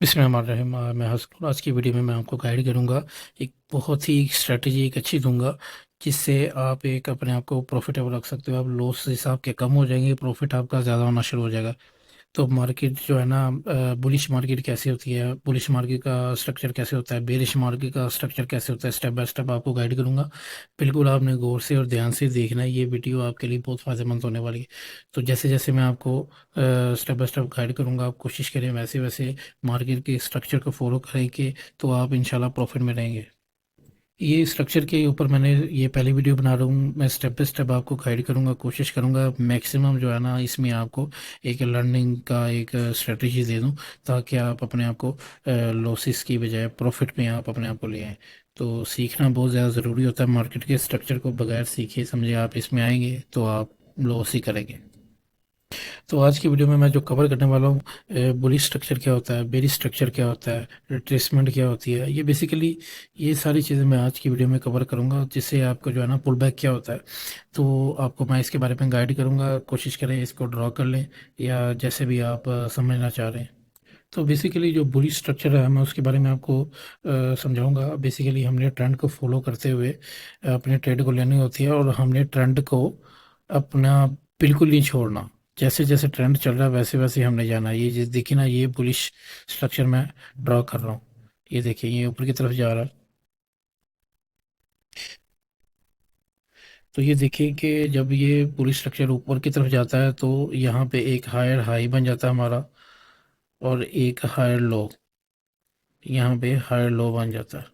बिस्मिल्लाहिर्रहमानिर्रहीम। मैं हंसूँ। आज की वीडियो में मैं आपको गाइड करूंगा। एक बहुत ही स्ट्रेटजी एक अच्छी दूंगा जिससे आप एक अपने आप को प्रॉफिटेबल रख सकते हो। आप लॉस हिसाब के कम हो जाएंगे, प्रॉफिट आपका ज़्यादा होना शुरू हो जाएगा। तो मार्केट जो है ना, बुलिश मार्केट कैसे होती है, बुलिश मार्केट का स्ट्रक्चर कैसे होता है, बेरिश मार्केट का स्ट्रक्चर कैसे होता है, स्टेप बाय स्टेप आपको गाइड करूंगा। बिल्कुल आपने गौर से और ध्यान से देखना है, ये वीडियो आपके लिए बहुत फ़ायदेमंद होने वाली है। तो जैसे जैसे मैं आपको स्टेप बाय स्टेप गाइड करूंगा, आप कोशिश करें वैसे वैसे मार्केट के स्ट्रक्चर को फॉलो करेंगे तो आप इंशाल्लाह प्रॉफिट में रहेंगे। ये स्ट्रक्चर के ऊपर मैंने ये पहली वीडियो बना रहा हूँ। मैं स्टेप बाय स्टेप आपको गाइड करूँगा, कोशिश करूँगा मैक्सिमम जो है ना इसमें आपको एक लर्निंग का एक स्ट्रेटजी दे दूँ, ताकि आप अपने आप को लॉसेस की बजाय प्रॉफिट में आप अपने आप को ले आएँ। तो सीखना बहुत ज़्यादा ज़रूरी होता है। मार्केट के स्ट्रक्चर को बगैर सीखे समझे आप इसमें आएंगे तो आप लॉस ही करेंगे। तो आज की वीडियो में मैं जो कवर करने वाला हूँ, बुलिश स्ट्रक्चर क्या होता है, बेरिश स्ट्रक्चर क्या होता है, रिट्रेसमेंट क्या होती है, ये बेसिकली ये सारी चीज़ें मैं आज की वीडियो में कवर करूँगा, जिससे आपको जो है ना पुल बैक क्या होता है, तो आपको मैं इसके बारे में गाइड करूँगा। कोशिश करें इसको ड्रॉ कर लें या जैसे भी आप समझना चाह रहे हैं। तो बेसिकली जो बुलिश स्ट्रक्चर है मैं उसके बारे में आपको समझाऊंगा। बेसिकली हमने ट्रेंड को फॉलो करते हुए अपने ट्रेड को लेनी होती है, और हमने ट्रेंड को अपना बिल्कुल नहीं छोड़ना। जैसे जैसे ट्रेंड चल रहा है वैसे वैसे हमने जाना है। ये देखिए ना, ये बुलिश स्ट्रक्चर मैं ड्रॉ कर रहा हूँ। ये देखिए, ये ऊपर की तरफ जा रहा है। तो ये देखिए कि जब ये बुलिश स्ट्रक्चर ऊपर की तरफ जाता है तो यहाँ पे एक हायर हाई बन जाता है हमारा, और एक हायर लो, यहाँ पे हायर लो बन जाता है।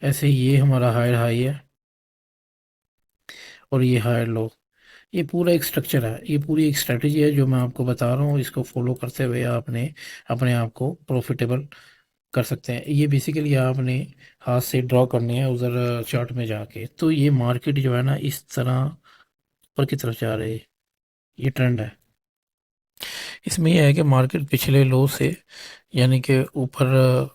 ऐसे ये हमारा हायर हाई है और ये हायर लो। ये पूरा एक स्ट्रक्चर है, ये पूरी एक स्ट्रेटजी है जो मैं आपको बता रहा हूँ। इसको फॉलो करते हुए आपने अपने आप को प्रॉफिटेबल कर सकते हैं। ये बेसिकली आपने हाथ से ड्रॉ करनी है उधर चार्ट में जाके। तो ये मार्केट जो है ना इस तरह ऊपर की तरफ जा रही है, ये ट्रेंड है। इसमें यह है कि मार्केट पिछले लो से यानी कि ऊपर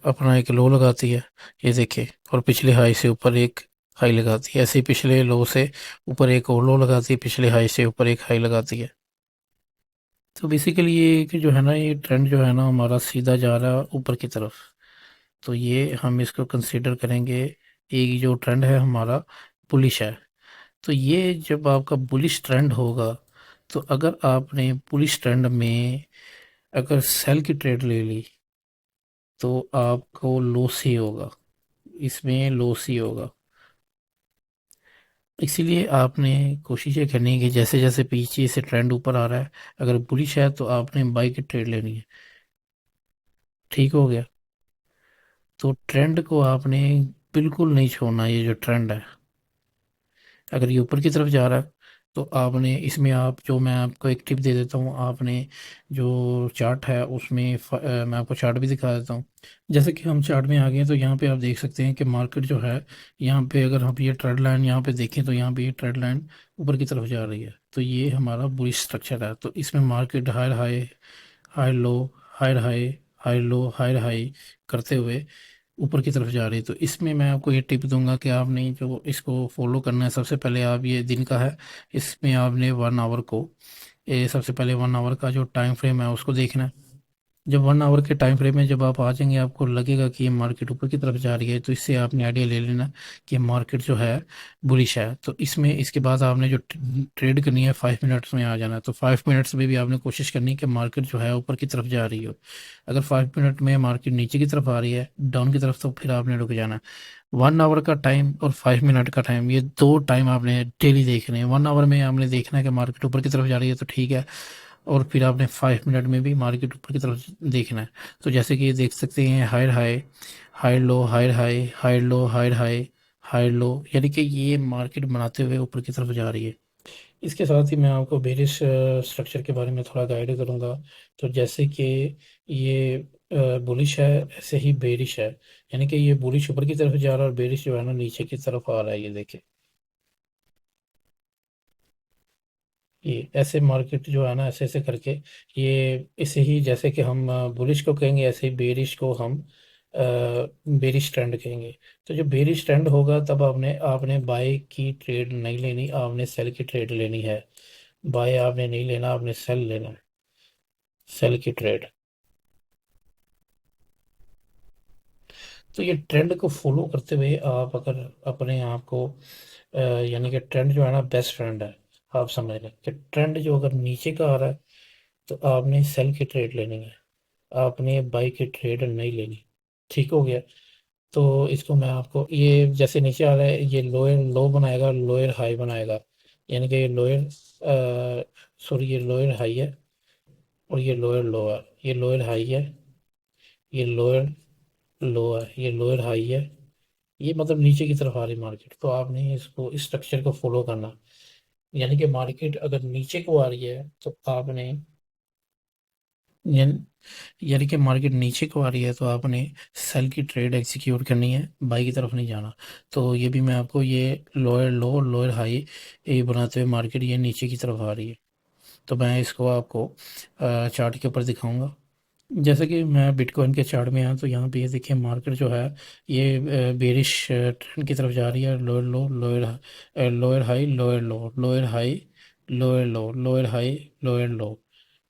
अपना एक लो लगाती है, ये देखिए, और पिछले हाई से ऊपर एक हाई लगाती है। ऐसे ही पिछले लो से ऊपर एक और लो लगाती है, पिछले हाई से ऊपर एक हाई लगाती है। तो बेसिकली ये कि जो है ना, ये ट्रेंड जो है ना हमारा सीधा जा रहा है ऊपर की तरफ। तो ये हम इसको कंसीडर करेंगे, एक जो ट्रेंड है हमारा बुलिश है। तो ये जब आपका बुलिश ट्रेंड होगा, तो अगर आपने बुलिश ट्रेंड में अगर सेल की ट्रेड ले ली तो आपको लॉस ही होगा, इसमें लॉस ही होगा। इसीलिए आपने कोशिश ये करनी है कि जैसे जैसे पीछे से ट्रेंड ऊपर आ रहा है, अगर बुलिश है तो आपने बाई की ट्रेड लेनी है। ठीक हो गया। तो ट्रेंड को आपने बिल्कुल नहीं छोड़ना। ये जो ट्रेंड है, अगर ये ऊपर की तरफ जा रहा है तो आपने इसमें आप जो मैं आपको एक टिप दे देता हूँ, आपने जो चार्ट है उसमें मैं आपको चार्ट भी दिखा देता हूँ। जैसे कि हम चार्ट में आ गए हैं, तो यहाँ पे आप देख सकते हैं कि मार्केट जो है, यहाँ पे अगर हम ये ट्रेड लाइन यहाँ पे देखें तो यहाँ पे ये ट्रेड लाइन ऊपर की तरफ जा रही है। तो ये हमारा बुलिश स्ट्रक्चर है। तो इसमें market higher high, higher low, higher high, higher low, higher high करते हुए ऊपर की तरफ जा रही है। तो इसमें मैं आपको ये टिप दूंगा कि आपने जो इसको फॉलो करना है, सबसे पहले आप, ये दिन का है, इसमें आपने 1 आवर को, ये सबसे पहले 1 आवर का जो टाइम फ्रेम है उसको देखना है। जब 1 आवर के टाइम फ्रेम में जब आप आ जाएंगे, आपको लगेगा कि ये मार्केट ऊपर की तरफ जा रही है, तो इससे आपने आइडिया ले लेना कि मार्केट जो है बुलिश है। तो इसमें इसके बाद आपने जो ट्रेड करनी है 5 मिनट्स में आ जाना है। तो 5 मिनट्स में भी आपने कोशिश करनी है कि मार्केट जो है ऊपर की तरफ जा रही हो। अगर 5 मिनट में मार्केट नीचे की तरफ आ रही है, डाउन की तरफ, तो फिर आपने रुक जाना है। 1 आवर का टाइम और 5 मिनट का टाइम, ये दो टाइम आपने डेली देखने हैं। 1 आवर में आपने देखना है कि मार्केट ऊपर की तरफ जा रही है तो ठीक है, और फिर आपने 5 मिनट में भी मार्केट ऊपर की तरफ देखना है। तो जैसे कि ये देख सकते हैं, higher high, higher low, higher high, higher low, higher high, higher low, यानी कि ये मार्केट बनाते हुए ऊपर की तरफ जा रही है। इसके साथ ही मैं आपको बेरिश स्ट्रक्चर के बारे में थोड़ा गाइड करूंगा। तो जैसे कि ये बुलिश है, ऐसे ही बेरिश है। यानी कि ये बुलिश ऊपर की तरफ जा रहा है और बेरिश जो है ना नीचे की तरफ आ रहा है, ये देखिए। ये ऐसे मार्केट जो है ना ऐसे ऐसे करके, ये इसे ही जैसे कि हम बुलिश को कहेंगे, ऐसे ही बेरिश को हम बेरिश ट्रेंड कहेंगे। तो जो बेरिश ट्रेंड होगा तब आपने आपने बाय की ट्रेड नहीं लेनी, आपने सेल की ट्रेड लेनी है। बाय आपने नहीं लेना, आपने सेल लेना है, सेल की ट्रेड। तो ये ट्रेंड को फॉलो करते हुए आप अगर अपने आप को यानी कि ट्रेंड जो है ना बेस्ट फ्रेंड है। आप समझ लें कि ट्रेंड जो अगर नीचे का आ रहा है तो आपने सेल की ट्रेड लेनी है, आपने बाई की ट्रेड नहीं लेनी। ठीक हो गया। तो इसको मैं आपको, ये जैसे नीचे आ रहा है ये लोअर लो बनाएगा, लोअर हाई बनाएगा, यानी कि ये लोअर सॉरी ये लोअर हाई है और ये लोअर लो है, ये लोअर हाई है, ये लोअर लो है, ये लोअर हाई है, ये मतलब नीचे की तरफ आ रही मार्केट। तो आपने इसको इस स्ट्रक्चर को फॉलो करना, यानी कि मार्केट अगर नीचे को आ रही है तो आपने यानी यानी कि मार्केट नीचे को आ रही है तो आपने सेल की ट्रेड एग्जीक्यूट करनी है, बाई की तरफ नहीं जाना। तो ये भी मैं आपको, ये लोअर लो लोअर हाई ये बनाते हुए मार्केट ये नीचे की तरफ आ रही है। तो मैं इसको आपको चार्ट के ऊपर दिखाऊंगा। जैसे कि मैं बिटकॉइन के चार्ट में यहाँ, तो यहाँ पे ये देखिए मार्केट जो है ये बेरिश ट्रेंड की तरफ जा रही है। लोअर लो लोअर लोअर हाई लोअर लो लोअर हाई लोअर लो लोअर हाई लोअर लो।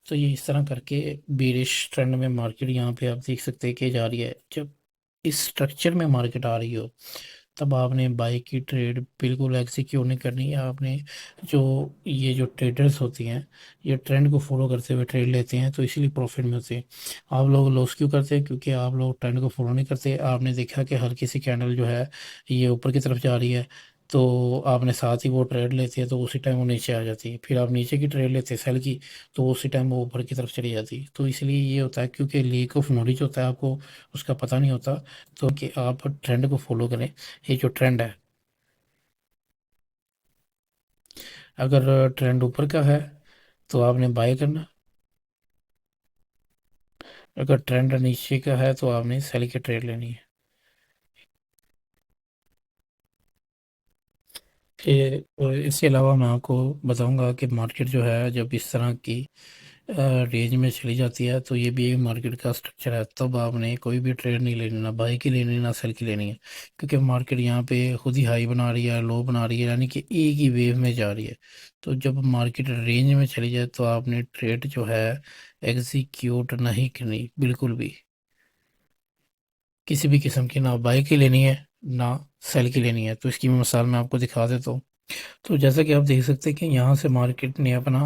तो ये इस तरह करके बेरिश ट्रेंड में मार्केट यहाँ पे आप देख सकते हैं कि जा रही है। जब इस स्ट्रक्चर में मार्केट आ रही हो तब आपने बाई की ट्रेड बिल्कुल एग्जीक्यूट नहीं करनी है। आपने जो ये जो ट्रेडर्स होती हैं ये ट्रेंड को फॉलो करते हुए ट्रेड लेते हैं तो इसीलिए प्रॉफिट में होते हैं। आप लोग लॉस क्यों करते हैं? क्योंकि आप लोग ट्रेंड को फॉलो नहीं करते। आपने देखा कि हर किसी कैंडल जो है ये ऊपर की तरफ जा रही है तो आपने साथ ही वो ट्रेड लेते हैं तो उसी टाइम वो नीचे आ जाती है। फिर आप नीचे की ट्रेड लेते हैं सेल की तो उसी टाइम वो ऊपर की तरफ चली जाती है। तो इसलिए ये होता है क्योंकि लीक ऑफ नॉलेज होता है, आपको उसका पता नहीं होता। तो कि आप ट्रेंड को फॉलो करें। ये जो ट्रेंड है, अगर ट्रेंड ऊपर का है तो आपने बाय करना, अगर ट्रेंड नीचे का है तो आपने सेल की ट्रेड लेनी है। और इसके अलावा मैं आपको बताऊंगा कि मार्केट जो है जब इस तरह की रेंज में चली जाती है तो ये भी एक मार्केट का स्ट्रक्चर है। तब आपने कोई भी ट्रेड नहीं लेनी, ना बाई की लेनी ना सेल की लेनी है। क्योंकि मार्केट यहाँ पे खुद ही हाई बना रही है लो बना रही है, यानी कि एक ही वेव में जा रही है। तो जब मार्केट रेंज में चली जाए तो आपने ट्रेड जो है एग्जीक्यूट नहीं करनी बिल्कुल भी, किसी भी किस्म की, ना बाई की लेनी है ना सेल की लेनी है। तो इसकी मैं मिसाल मैं आपको दिखा देता हूँ। तो जैसा कि आप देख सकते हैं कि यहाँ से मार्केट ने अपना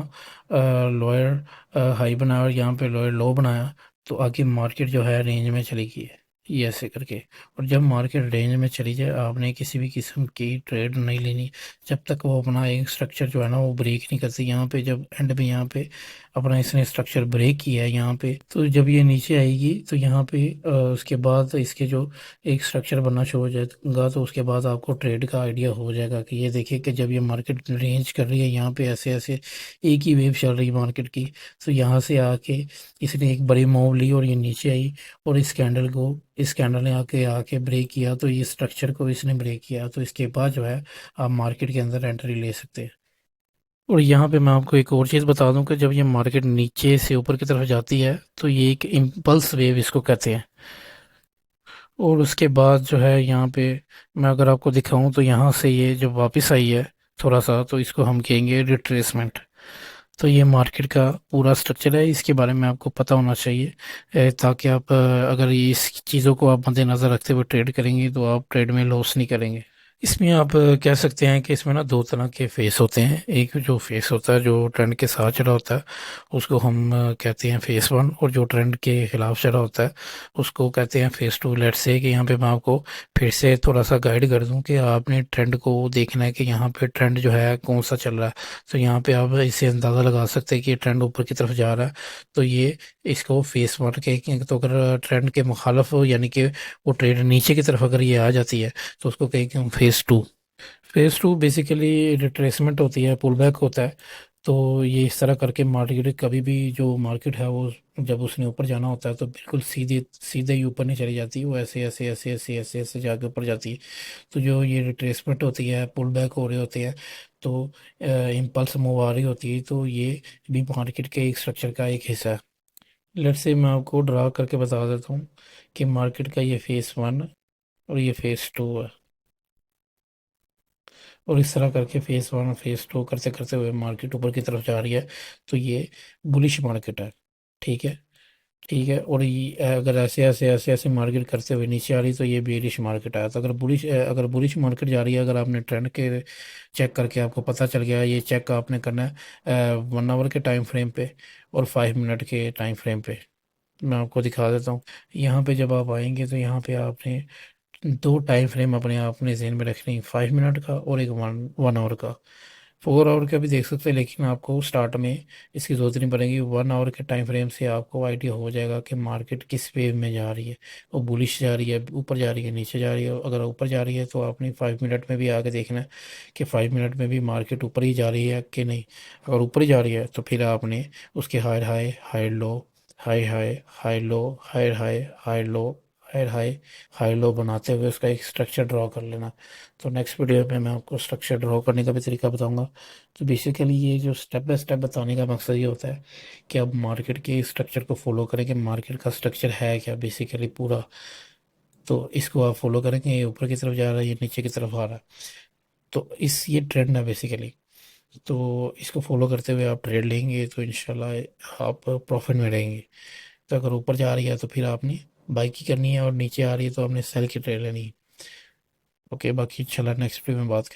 लोअर हाई बनाया और यहाँ पे लोअर लो बनाया। तो आगे मार्केट जो है रेंज में चली गई है, ये ऐसे करके। और जब मार्केट रेंज में चली जाए आपने किसी भी किस्म की ट्रेड नहीं लेनी जब तक वो अपना एक स्ट्रक्चर जो है ना वो ब्रेक नहीं करती। यहाँ पे जब एंड पे यहाँ पे अपना इसने स्ट्रक्चर ब्रेक किया है यहाँ पे, तो जब ये नीचे आएगी तो यहाँ पे उसके बाद इसके जो एक स्ट्रक्चर बनना शुरू हो जाएगा तो उसके बाद आपको ट्रेड का आइडिया हो जाएगा कि ये देखिए कि जब ये मार्केट रेंज कर रही है यहाँ पे ऐसे ऐसे एक ही वेव चल रही है मार्केट की। तो यहाँ से आके इसने एक बड़ी मूव ली और ये नीचे आई और इस कैंडल ने आके आके ब्रेक किया तो ये स्ट्रक्चर को इसने ब्रेक किया। तो इसके बाद जो है आप मार्केट के अंदर एंट्री ले सकते हैं। और यहाँ पे मैं आपको एक और चीज़ बता दूं कि जब ये मार्केट नीचे से ऊपर की तरफ जाती है तो ये एक इम्पल्स वेव इसको कहते हैं। और उसके बाद जो है यहाँ पे मैं अगर आपको दिखाऊं तो यहाँ से ये जब वापस आई है थोड़ा सा तो इसको हम कहेंगे रिट्रेसमेंट। तो ये मार्केट का पूरा स्ट्रक्चर है, इसके बारे में आपको पता होना चाहिए ताकि आप अगर ये इस चीज़ों को आप मद्देनज़र रखते हुए ट्रेड करेंगे तो आप ट्रेड में लॉस नहीं करेंगे। इसमें आप कह सकते हैं कि इसमें ना दो तरह के फेस होते हैं। एक जो फेस होता है जो ट्रेंड के साथ चला होता है उसको हम कहते हैं फेस वन, और जो ट्रेंड के खिलाफ चला होता है उसको कहते हैं फेस टू। लेट्स से कि यहाँ पे मैं आपको फिर से थोड़ा सा गाइड कर दूं कि आपने ट्रेंड को देखना है कि यहाँ पे ट्रेंड जो है कौन सा चल रहा है। तो यहाँ पे आप इससे अंदाज़ा लगा सकते हैं कि ट्रेंड ऊपर की तरफ जा रहा है तो ये इसको फेस वन के। तो अगर ट्रेंड के मुखालफ हो यानी कि वो ट्रेंड नीचे की तरफ अगर ये आ जाती है तो उसको कहेंगे हम phase two. Phase two basically retracement होती है, पुल बैक होता है। तो ये इस तरह करके मार्केट कभी भी जो मार्केट है वो जब उसने ऊपर जाना होता है तो बिल्कुल सीधे सीधे ही ऊपर नहीं चली जाती, वो ऐसे ऐसे ऐसे ऐसे ऐसे ऐसे जाके ऊपर जाती है। तो जो ये रिट्रेसमेंट होती है पुल बैक हो रहे होते हैं तो इम्पल्स मूव आ रही होती है तो ये भी मार्केट के एक स्ट्रक्चर का एक हिस्सा है। लेट्स से मैं आपको ड्रा करके बता देता हूँ कि मार्केट का ये फेस वन और ये फेस टू है। और इस तरह करके फेस वन फेस टू करते करते हुए मार्केट ऊपर की तरफ जा रही है। तो ये बुलिश मार्केट है। ठीक है। ठीक है। और ये अगर ऐसे ऐसे ऐसे ऐसे मार्केट करते हुए नीचे आ रही तो ये बेरिश मार्केट आया। तो अगर बुलिश मार्केट जा रही है, अगर आपने ट्रेंड के चेक करके आपको पता चल गया, ये चेक आपने करना है 1 आवर के टाइम फ्रेम पे और 5 मिनट के टाइम फ्रेम पे। मैं आपको दिखा देता हूँ। यहाँ पे जब आप आएंगे तो यहाँ पे आपने दो टाइम फ्रेम अपने आपने जहन में रखनी, 5 मिनट का और एक 1 आवर का। 4 आवर का भी देख सकते हैं, लेकिन आपको स्टार्ट में इसकी जरूरत नहीं पड़ेगी। 1 आवर के टाइम फ्रेम से आपको आइडिया हो जाएगा कि मार्केट किस वेव में जा रही है। वो बुलिश जा रही है, ऊपर जा रही है, नीचे जा रही है। अगर ऊपर जा रही है तो आपने 5 मिनट में भी आके देखना है कि 5 मिनट में भी मार्केट ऊपर ही जा रही है कि नहीं। अगर ऊपर ही जा रही है तो फिर आपने उसके high high high low, high high high low, high high high low, high high high low बनाते हुए उसका एक स्ट्रक्चर ड्रॉ कर लेना। तो नेक्स्ट वीडियो में मैं आपको स्ट्रक्चर ड्रॉ करने का भी तरीका बताऊंगा। तो बेसिकली ये जो स्टेप बाय स्टेप बताने का मकसद ये होता है कि आप मार्केट के स्ट्रक्चर को फॉलो करें कि मार्केट का स्ट्रक्चर है क्या बेसिकली पूरा। तो इसको आप फॉलो करेंगे, ये ऊपर की तरफ जा रहा है, ये नीचे की तरफ आ रहा है। तो इस ये ट्रेंड है बेसिकली। तो इसको फॉलो करते हुए आप ट्रेड लेंगे तो इंशाल्लाह आप प्रॉफिट में रहेंगे। तो अगर ऊपर जा रही है तो फिर आपने बाई की करनी है, और नीचे आ रही है तो आपने सेल की ट्रेड लेनी है। ओके, बाकी इंशाल्लाह नेक्स्ट वीडियो में बात करें।